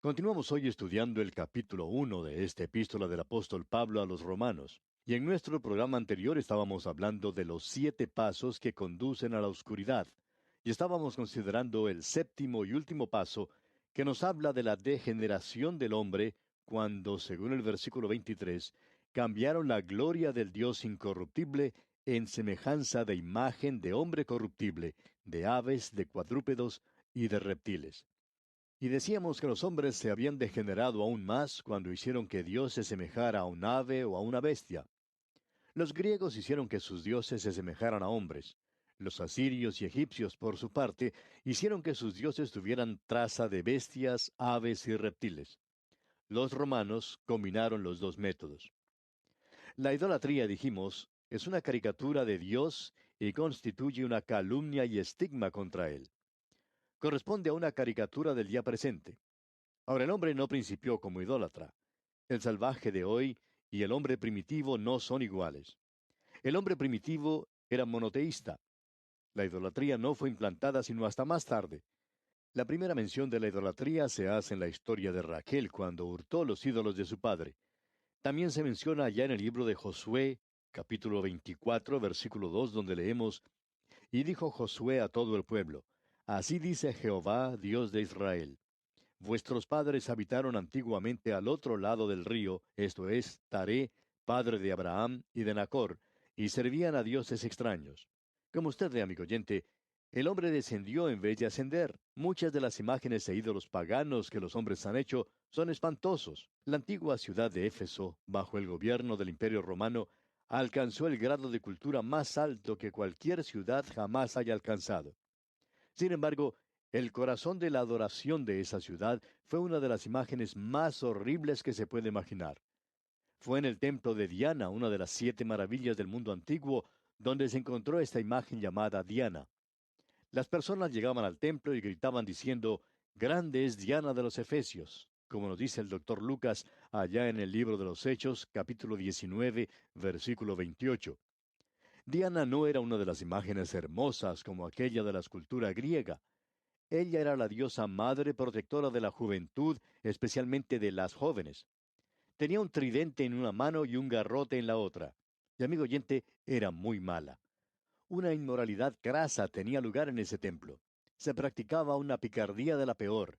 Continuamos hoy estudiando el capítulo 1 de esta epístola del apóstol Pablo a los romanos. Y en nuestro programa anterior estábamos hablando de los 7 pasos que conducen a la oscuridad. Y estábamos considerando el séptimo y último paso, que nos habla de la degeneración del hombre, cuando, según el versículo 23, cambiaron la gloria del Dios incorruptible en semejanza de imagen de hombre corruptible, de aves, de cuadrúpedos y de reptiles. Y decíamos que los hombres se habían degenerado aún más cuando hicieron que Dios se semejara a un ave o a una bestia. Los griegos hicieron que sus dioses se asemejaran a hombres. Los asirios y egipcios, por su parte, hicieron que sus dioses tuvieran traza de bestias, aves y reptiles. Los romanos combinaron los dos métodos. La idolatría, dijimos, es una caricatura de Dios y constituye una calumnia y estigma contra él. Corresponde a una caricatura del día presente. Ahora, el hombre no principió como idólatra. El salvaje de hoy y el hombre primitivo no son iguales. El hombre primitivo era monoteísta. La idolatría no fue implantada sino hasta más tarde. La primera mención de la idolatría se hace en la historia de Raquel cuando hurtó los ídolos de su padre. También se menciona allá en el libro de Josué, capítulo 24, versículo 2, donde leemos: Y dijo Josué a todo el pueblo: Así dice Jehová, Dios de Israel: Vuestros padres habitaron antiguamente al otro lado del río, esto es, Taré, padre de Abraham y de Nacor, y servían a dioses extraños. Como usted ve, amigo oyente, el hombre descendió en vez de ascender. Muchas de las imágenes e ídolos paganos que los hombres han hecho son espantosos. La antigua ciudad de Éfeso, bajo el gobierno del Imperio Romano, alcanzó el grado de cultura más alto que cualquier ciudad jamás haya alcanzado. Sin embargo, el corazón de la adoración de esa ciudad fue una de las imágenes más horribles que se puede imaginar. Fue en el templo de Diana, una de las 7 maravillas del mundo antiguo, donde se encontró esta imagen llamada Diana. Las personas llegaban al templo y gritaban diciendo: Grande es Diana de los Efesios, como nos dice el doctor Lucas allá en el libro de los Hechos, capítulo 19, versículo 28. Diana no era una de las imágenes hermosas como aquella de la escultura griega. Ella era la diosa madre protectora de la juventud, especialmente de las jóvenes. Tenía un tridente en una mano y un garrote en la otra. Y, amigo oyente, era muy mala. Una inmoralidad grasa tenía lugar en ese templo. Se practicaba una picardía de la peor.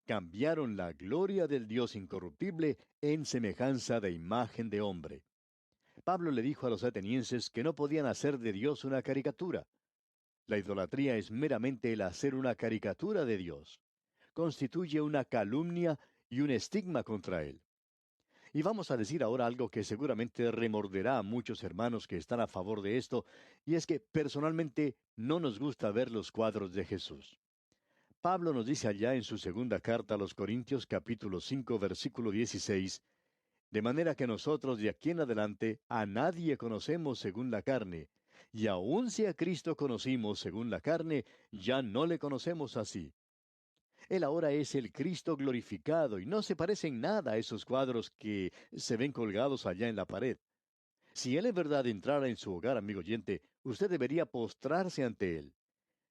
Cambiaron la gloria del Dios incorruptible en semejanza de imagen de hombre. Pablo le dijo a los atenienses que no podían hacer de Dios una caricatura. La idolatría es meramente el hacer una caricatura de Dios. Constituye una calumnia y un estigma contra Él. Y vamos a decir ahora algo que seguramente remorderá a muchos hermanos que están a favor de esto, y es que personalmente no nos gusta ver los cuadros de Jesús. Pablo nos dice allá en su segunda carta a los Corintios capítulo 5 versículo 16: De manera que nosotros de aquí en adelante a nadie conocemos según la carne, y aun si a Cristo conocimos según la carne, ya no le conocemos así. Él ahora es el Cristo glorificado y no se parece en nada a esos cuadros que se ven colgados allá en la pared. Si Él en verdad entrara en su hogar, amigo oyente, usted debería postrarse ante Él.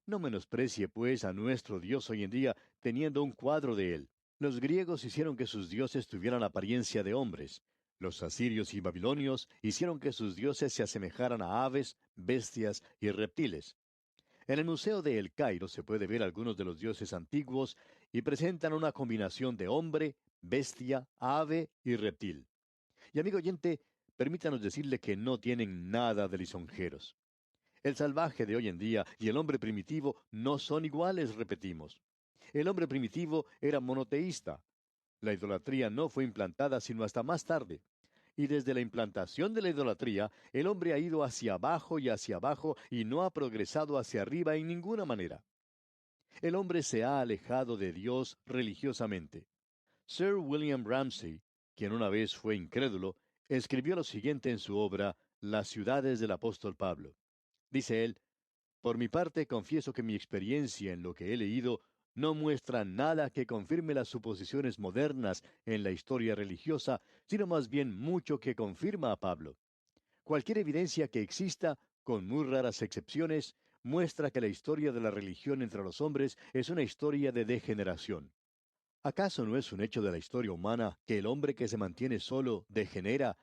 No menosprecie, pues, a nuestro Dios hoy en día teniendo un cuadro de Él. Los griegos hicieron que sus dioses tuvieran apariencia de hombres. Los asirios y babilonios hicieron que sus dioses se asemejaran a aves, bestias y reptiles. En el Museo de El Cairo se puede ver algunos de los dioses antiguos y presentan una combinación de hombre, bestia, ave y reptil. Y amigo oyente, permítanos decirle que no tienen nada de lisonjeros. El salvaje de hoy en día y el hombre primitivo no son iguales, repetimos. El hombre primitivo era monoteísta. La idolatría no fue implantada sino hasta más tarde. Y desde la implantación de la idolatría, el hombre ha ido hacia abajo y no ha progresado hacia arriba en ninguna manera. El hombre se ha alejado de Dios religiosamente. Sir William Ramsay, quien una vez fue incrédulo, escribió lo siguiente en su obra Las ciudades del apóstol Pablo. Dice él: Por mi parte confieso que mi experiencia en lo que he leído no muestra nada que confirme las suposiciones modernas en la historia religiosa, sino más bien mucho que confirma a Pablo. Cualquier evidencia que exista, con muy raras excepciones, muestra que la historia de la religión entre los hombres es una historia de degeneración. ¿Acaso no es un hecho de la historia humana que el hombre que se mantiene solo degenera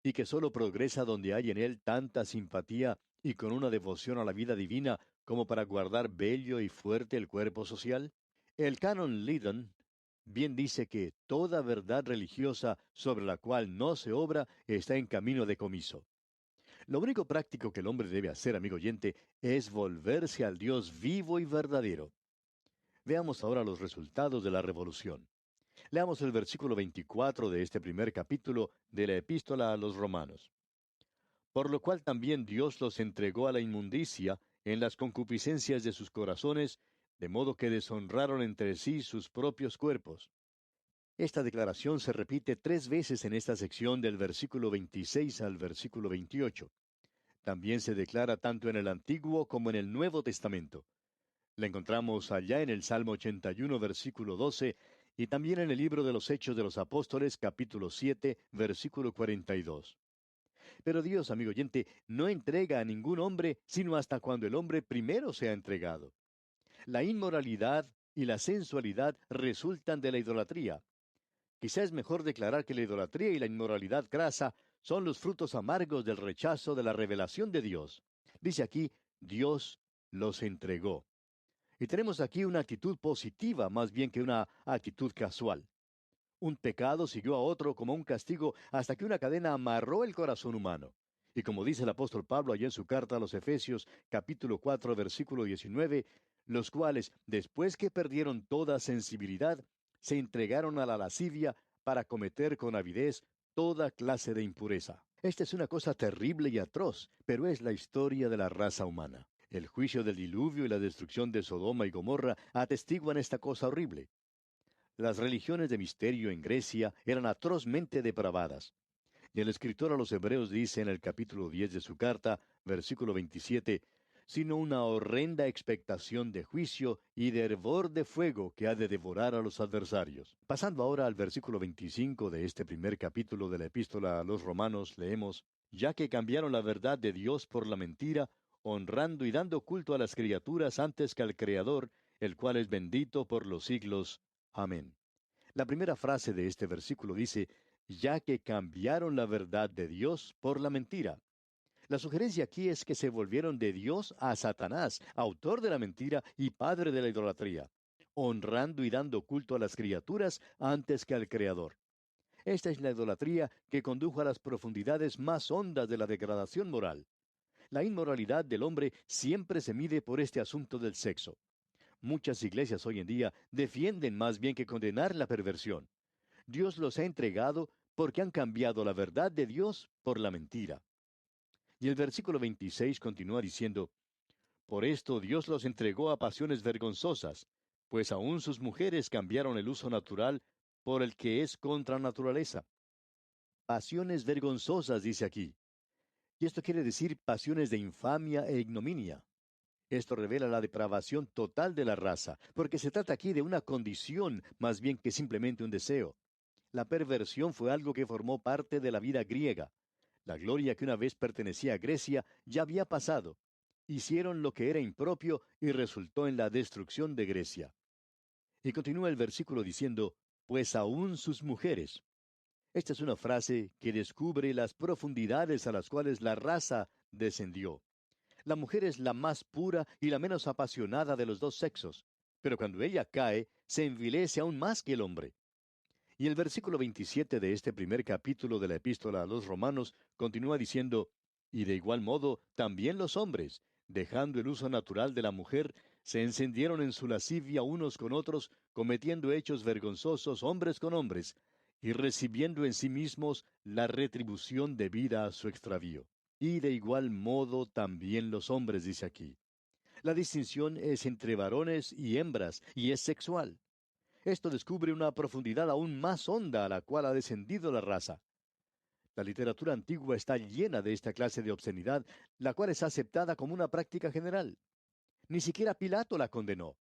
y que solo progresa donde hay en él tanta simpatía y con una devoción a la vida divina como para guardar bello y fuerte el cuerpo social? El canon Liddon bien dice que toda verdad religiosa sobre la cual no se obra está en camino de comiso. Lo único práctico que el hombre debe hacer, amigo oyente, es volverse al Dios vivo y verdadero. Veamos ahora los resultados de la revolución. Leamos el versículo 24 de este primer capítulo de la epístola a los romanos. Por lo cual también Dios los entregó a la inmundicia en las concupiscencias de sus corazones, de modo que deshonraron entre sí sus propios cuerpos. Esta declaración se repite 3 veces en esta sección del versículo 26 al versículo 28. También se declara tanto en el Antiguo como en el Nuevo Testamento. La encontramos allá en el Salmo 81, versículo 12, y también en el libro de los Hechos de los Apóstoles, capítulo 7, versículo 42. Pero Dios, amigo oyente, no entrega a ningún hombre sino hasta cuando el hombre primero sea entregado. La inmoralidad y la sensualidad resultan de la idolatría. Quizá es mejor declarar que la idolatría y la inmoralidad grasa son los frutos amargos del rechazo de la revelación de Dios. Dice aquí, Dios los entregó. Y tenemos aquí una actitud positiva más bien que una actitud casual. Un pecado siguió a otro como un castigo hasta que una cadena amarró el corazón humano. Y como dice el apóstol Pablo allá en su carta a los Efesios, capítulo 4, versículo 19, los cuales, después que perdieron toda sensibilidad, se entregaron a la lascivia para cometer con avidez toda clase de impureza. Esta es una cosa terrible y atroz, pero es la historia de la raza humana. El juicio del diluvio y la destrucción de Sodoma y Gomorra atestiguan esta cosa horrible. Las religiones de misterio en Grecia eran atrozmente depravadas. Y el escritor a los Hebreos dice en el capítulo 10 de su carta, versículo 27, sino una horrenda expectación de juicio y de hervor de fuego que ha de devorar a los adversarios. Pasando ahora al versículo 25 de este primer capítulo de la epístola a los Romanos, leemos, ya que cambiaron la verdad de Dios por la mentira, honrando y dando culto a las criaturas antes que al Creador, el cual es bendito por los siglos. Amén. La primera frase de este versículo dice, ya que cambiaron la verdad de Dios por la mentira. La sugerencia aquí es que se volvieron de Dios a Satanás, autor de la mentira y padre de la idolatría, honrando y dando culto a las criaturas antes que al Creador. Esta es la idolatría que condujo a las profundidades más hondas de la degradación moral. La inmoralidad del hombre siempre se mide por este asunto del sexo. Muchas iglesias hoy en día defienden más bien que condenar la perversión. Dios los ha entregado porque han cambiado la verdad de Dios por la mentira. Y el versículo 26 continúa diciendo, por esto Dios los entregó a pasiones vergonzosas, pues aún sus mujeres cambiaron el uso natural por el que es contra naturaleza. Pasiones vergonzosas, dice aquí. Y esto quiere decir pasiones de infamia e ignominia. Esto revela la depravación total de la raza, porque se trata aquí de una condición más bien que simplemente un deseo. La perversión fue algo que formó parte de la vida griega. La gloria que una vez pertenecía a Grecia ya había pasado. Hicieron lo que era impropio y resultó en la destrucción de Grecia. Y continúa el versículo diciendo, pues aún sus mujeres. Esta es una frase que descubre las profundidades a las cuales la raza descendió. La mujer es la más pura y la menos apasionada de los dos sexos, pero cuando ella cae, se envilece aún más que el hombre. Y el versículo 27 de este primer capítulo de la epístola a los Romanos continúa diciendo, y de igual modo también los hombres, dejando el uso natural de la mujer, se encendieron en su lascivia unos con otros, cometiendo hechos vergonzosos hombres con hombres, y recibiendo en sí mismos la retribución debida a su extravío. Y de igual modo también los hombres, dice aquí. La distinción es entre varones y hembras, y es sexual. Esto descubre una profundidad aún más honda a la cual ha descendido la raza. La literatura antigua está llena de esta clase de obscenidad, la cual es aceptada como una práctica general. Ni siquiera Pilato la condenó.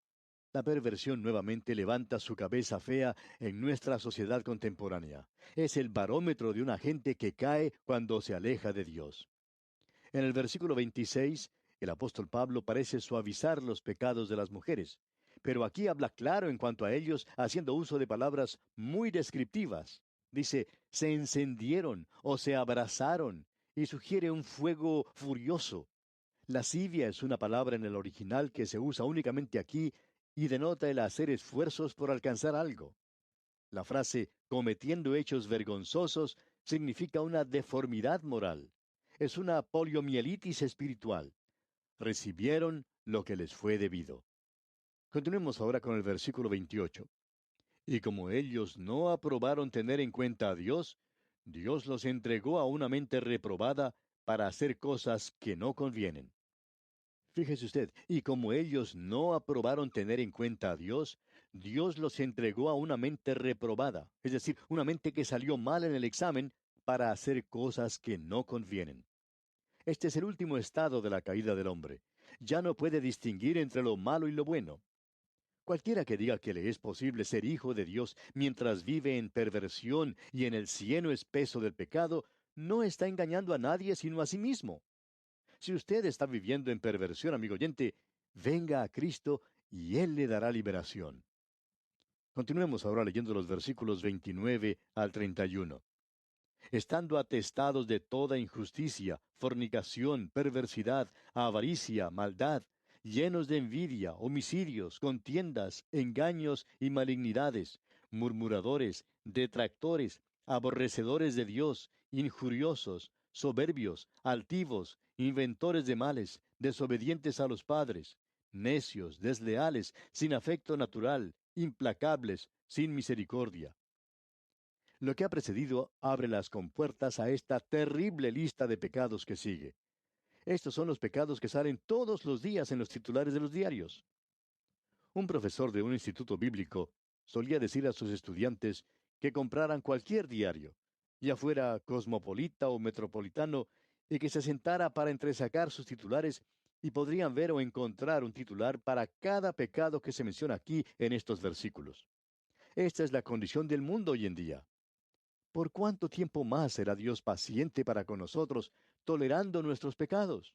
La perversión nuevamente levanta su cabeza fea en nuestra sociedad contemporánea. Es el barómetro de una gente que cae cuando se aleja de Dios. En el versículo 26, el apóstol Pablo parece suavizar los pecados de las mujeres, Pero aquí habla claro en cuanto a ellos, haciendo uso de palabras muy descriptivas. Dice, se encendieron o se abrazaron, y sugiere un fuego furioso. Lascivia es una palabra en el original que se usa únicamente aquí y denota el hacer esfuerzos por alcanzar algo. La frase cometiendo hechos vergonzosos significa una deformidad moral. Es una poliomielitis espiritual. Recibieron lo que les fue debido. Continuemos ahora con el versículo 28. Y como ellos no aprobaron tener en cuenta a Dios, Dios los entregó a una mente reprobada para hacer cosas que no convienen. Fíjese usted, y como ellos no aprobaron tener en cuenta a Dios, Dios los entregó a una mente reprobada, es decir, una mente que salió mal en el examen para hacer cosas que no convienen. Este es el último estado de la caída del hombre. Ya no puede distinguir entre lo malo y lo bueno. Cualquiera que diga que le es posible ser hijo de Dios mientras vive en perversión y en el cieno espeso del pecado, no está engañando a nadie sino a sí mismo. Si usted está viviendo en perversión, amigo oyente, venga a Cristo y Él le dará liberación. Continuemos ahora leyendo los versículos 29 al 31. Estando atestados de toda injusticia, fornicación, perversidad, avaricia, maldad, llenos de envidia, homicidios, contiendas, engaños y malignidades, murmuradores, detractores, aborrecedores de Dios, injuriosos, soberbios, altivos, inventores de males, desobedientes a los padres, necios, desleales, sin afecto natural, implacables, sin misericordia. Lo que ha precedido abre las compuertas a esta terrible lista de pecados que sigue. Estos son los pecados que salen todos los días en los titulares de los diarios. Un profesor de un instituto bíblico solía decir a sus estudiantes que compraran cualquier diario, ya fuera cosmopolita o metropolitano, y que se sentara para entresacar sus titulares y podrían ver o encontrar un titular para cada pecado que se menciona aquí en estos versículos. Esta es la condición del mundo hoy en día. ¿Por cuánto tiempo más será Dios paciente para con nosotros, tolerando nuestros pecados?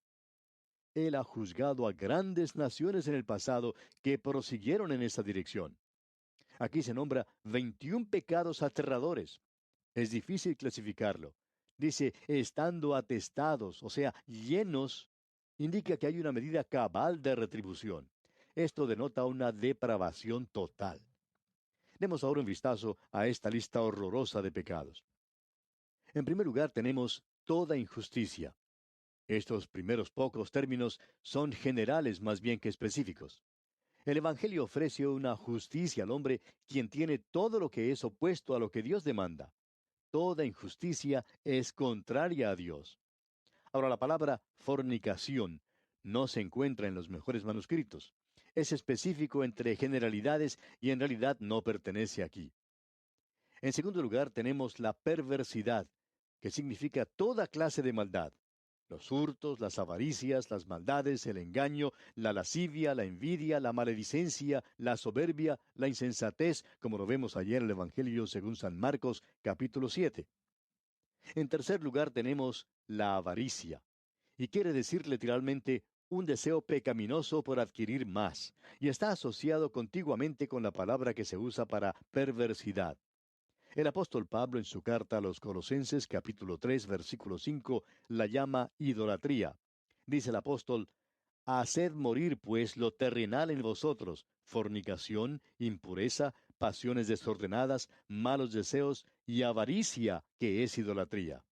Él ha juzgado a grandes naciones en el pasado que prosiguieron en esa dirección. Aquí se nombra 21 pecados aterradores. Es difícil clasificarlo. Dice, estando atestados, o sea, llenos, indica que hay una medida cabal de retribución. Esto denota una depravación total. Demos ahora un vistazo a esta lista horrorosa de pecados. En primer lugar tenemos toda injusticia. Estos primeros pocos términos son generales más bien que específicos. El Evangelio ofrece una justicia al hombre quien tiene todo lo que es opuesto a lo que Dios demanda. Toda injusticia es contraria a Dios. Ahora, la palabra fornicación no se encuentra en los mejores manuscritos. Es específico entre generalidades y en realidad no pertenece aquí. En segundo lugar, tenemos la perversidad, que significa toda clase de maldad. Los hurtos, las avaricias, las maldades, el engaño, la lascivia, la envidia, la maledicencia, la soberbia, la insensatez, como lo vemos ayer en el Evangelio según San Marcos, capítulo 7. En tercer lugar, tenemos la avaricia, y quiere decir literalmente un deseo pecaminoso por adquirir más, y está asociado contiguamente con la palabra que se usa para perversidad. El apóstol Pablo en su carta a los Colosenses capítulo 3 versículo 5 la llama idolatría. Dice el apóstol, haced morir pues lo terrenal en vosotros, fornicación, impureza, pasiones desordenadas, malos deseos y avaricia, que es idolatría.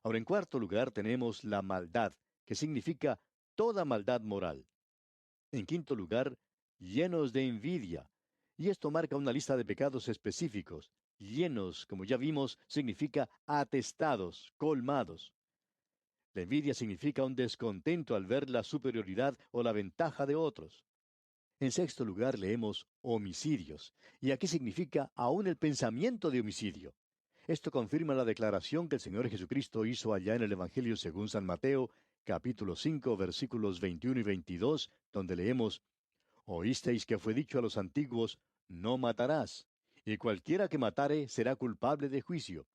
Ahora en cuarto lugar tenemos la maldad, que significa toda maldad moral. En quinto lugar, llenos de envidia. Y esto marca una lista de pecados específicos. Llenos, como ya vimos, significa atestados, colmados. La envidia significa un descontento al ver la superioridad o la ventaja de otros. En sexto lugar leemos homicidios, y aquí significa aún el pensamiento de homicidio. Esto confirma la declaración que el Señor Jesucristo hizo allá en el Evangelio según San Mateo, capítulo 5, versículos 21 y 22, donde leemos, Oísteis que fue dicho a los antiguos, no matarás, y cualquiera que matare será culpable de juicio.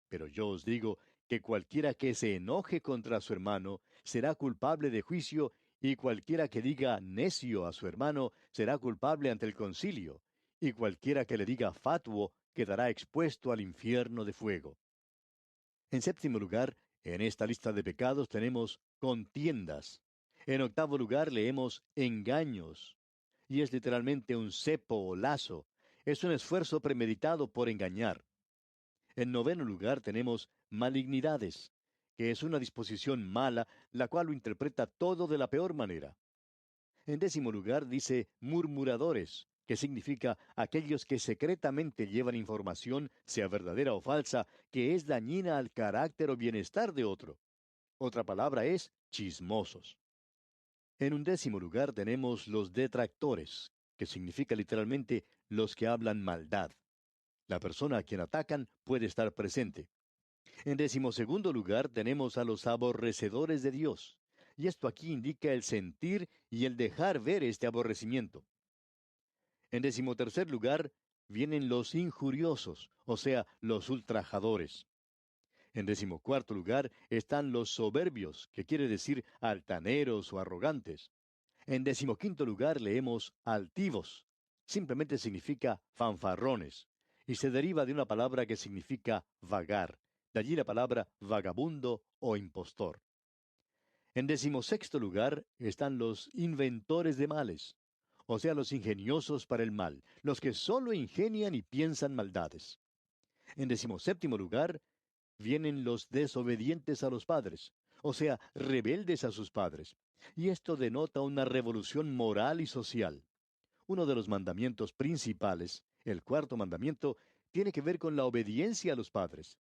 Pero yo os digo que cualquiera que se enoje contra su hermano será culpable de juicio, y cualquiera que diga necio a su hermano será culpable ante el concilio, y cualquiera que le diga fatuo quedará expuesto al infierno de fuego. En séptimo lugar, en esta lista de pecados tenemos contiendas. En octavo lugar leemos engaños, y es literalmente un cepo o lazo. Es un esfuerzo premeditado por engañar. En noveno lugar tenemos malignidades, que es una disposición mala, la cual lo interpreta todo de la peor manera. En décimo lugar dice murmuradores, que significa aquellos que secretamente llevan información, sea verdadera o falsa, que es dañina al carácter o bienestar de otro. Otra palabra es chismosos. En undécimo lugar tenemos los detractores, que significa literalmente los que hablan maldad. La persona a quien atacan puede estar presente. En decimosegundo lugar tenemos a los aborrecedores de Dios. Y esto aquí indica el sentir y el dejar ver este aborrecimiento. En decimotercer lugar vienen los injuriosos, o sea, los ultrajadores. En decimocuarto lugar están los soberbios, que quiere decir altaneros o arrogantes. En decimoquinto lugar leemos altivos. Simplemente significa fanfarrones, y se deriva de una palabra que significa vagar. De allí la palabra vagabundo o impostor. En decimosexto lugar están los inventores de males, o sea, los ingeniosos para el mal, los que solo ingenian y piensan maldades. En decimoséptimo lugar vienen los desobedientes a los padres, o sea, rebeldes a sus padres. Y esto denota una revolución moral y social. Uno de los mandamientos principales, el cuarto mandamiento, tiene que ver con la obediencia a los padres.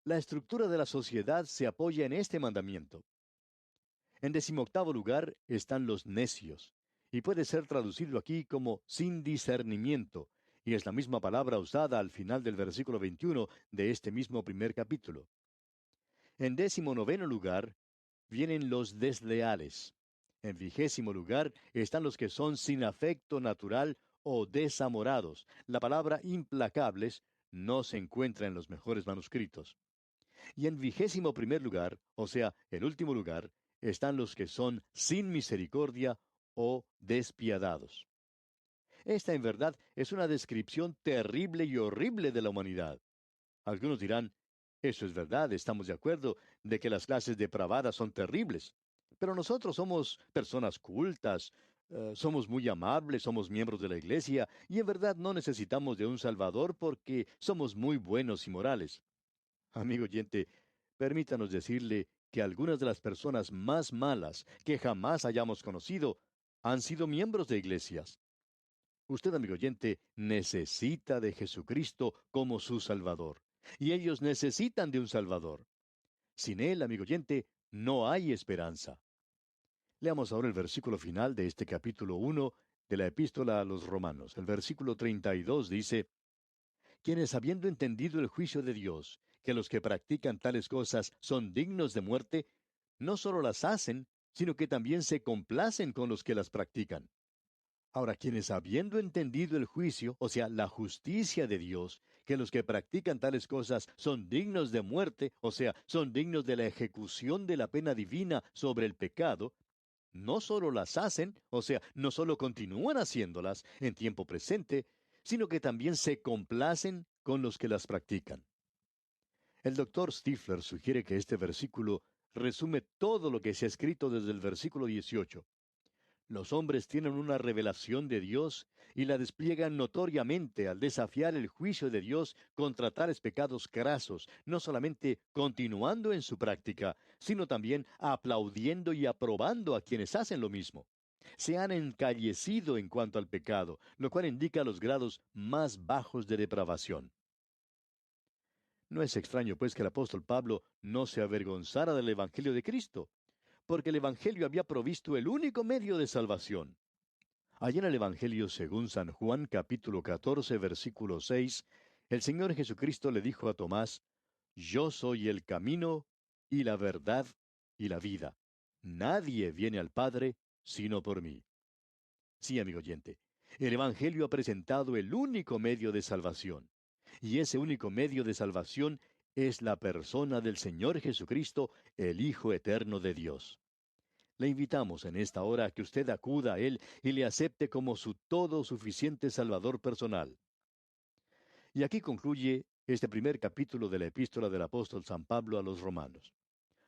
La estructura de la sociedad se apoya en este mandamiento. En decimoctavo lugar están los necios, y puede ser traducido aquí como sin discernimiento, y es la misma palabra usada al final del versículo 21 de este mismo primer capítulo. En décimo noveno lugar vienen los desleales. En vigésimo lugar están los que son sin afecto natural o desamorados. La palabra implacables no se encuentra en los mejores manuscritos. Y en vigésimo primer lugar, o sea, el último lugar, están los que son sin misericordia o despiadados. Esta en verdad es una descripción terrible y horrible de la humanidad. Algunos dirán, eso es verdad, estamos de acuerdo de que las clases depravadas son terribles, pero nosotros somos personas cultas, somos muy amables, somos miembros de la iglesia y en verdad no necesitamos de un Salvador porque somos muy buenos y morales. Amigo oyente, permítanos decirle que algunas de las personas más malas que jamás hayamos conocido han sido miembros de iglesias. Usted, amigo oyente, necesita de Jesucristo como su Salvador. Y ellos necesitan de un Salvador. Sin Él, amigo oyente, no hay esperanza. Leamos ahora el versículo final de este capítulo 1 de la epístola a los Romanos. El versículo 32 dice, quienes habiendo entendido el juicio de Dios, que los que practican tales cosas son dignos de muerte, no solo las hacen, sino que también se complacen con los que las practican. Ahora, quienes habiendo entendido el juicio, o sea, la justicia de Dios, que los que practican tales cosas son dignos de muerte, o sea, son dignos de la ejecución de la pena divina sobre el pecado, no solo las hacen, o sea, no solo continúan haciéndolas en tiempo presente, sino que también se complacen con los que las practican. El doctor Stifler sugiere que este versículo resume todo lo que se ha escrito desde el versículo 18. Los hombres tienen una revelación de Dios y la despliegan notoriamente al desafiar el juicio de Dios contra tales pecados crasos, no solamente continuando en su práctica, sino también aplaudiendo y aprobando a quienes hacen lo mismo. Se han encallecido en cuanto al pecado, lo cual indica los grados más bajos de depravación. No es extraño, pues, que el apóstol Pablo no se avergonzara del Evangelio de Cristo, porque el Evangelio había provisto el único medio de salvación. Allí en el Evangelio según San Juan capítulo 14 versículo 6, el Señor Jesucristo le dijo a Tomás, yo soy el camino y la verdad y la vida. Nadie viene al Padre sino por mí. Sí, amigo oyente, el Evangelio ha presentado el único medio de salvación. Y ese único medio de salvación es la persona del Señor Jesucristo, el Hijo eterno de Dios. Le invitamos en esta hora a que usted acuda a Él y le acepte como su todo suficiente Salvador personal. Y aquí concluye este primer capítulo de la epístola del apóstol San Pablo a los romanos.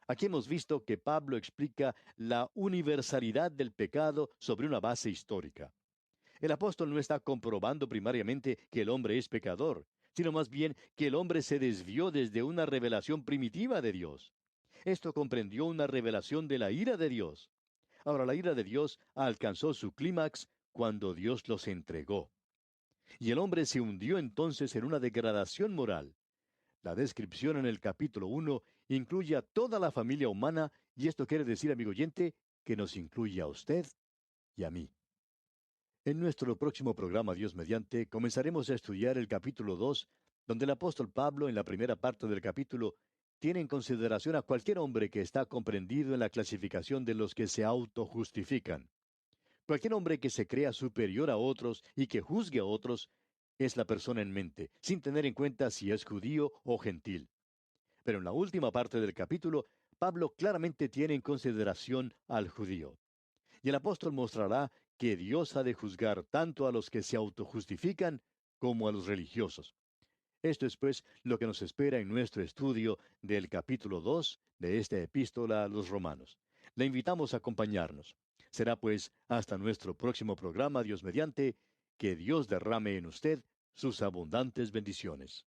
Aquí hemos visto que Pablo explica la universalidad del pecado sobre una base histórica. El apóstol no está comprobando primariamente que el hombre es pecador, sino más bien que el hombre se desvió desde una revelación primitiva de Dios. Esto comprendió una revelación de la ira de Dios. Ahora, la ira de Dios alcanzó su clímax cuando Dios los entregó. Y el hombre se hundió entonces en una degradación moral. La descripción en el capítulo 1 incluye a toda la familia humana, y esto quiere decir, amigo oyente, que nos incluye a usted y a mí. En nuestro próximo programa, Dios mediante, comenzaremos a estudiar el capítulo 2, donde el apóstol Pablo, en la primera parte del capítulo, tiene en consideración a cualquier hombre que está comprendido en la clasificación de los que se autojustifican. Cualquier hombre que se crea superior a otros y que juzgue a otros es la persona en mente, sin tener en cuenta si es judío o gentil. Pero en la última parte del capítulo, Pablo claramente tiene en consideración al judío. Y el apóstol mostrará que Dios ha de juzgar tanto a los que se autojustifican como a los religiosos. Esto es, pues, lo que nos espera en nuestro estudio del capítulo 2 de esta epístola a los romanos. Le invitamos a acompañarnos. Será, pues, hasta nuestro próximo programa, Dios mediante, que Dios derrame en usted sus abundantes bendiciones.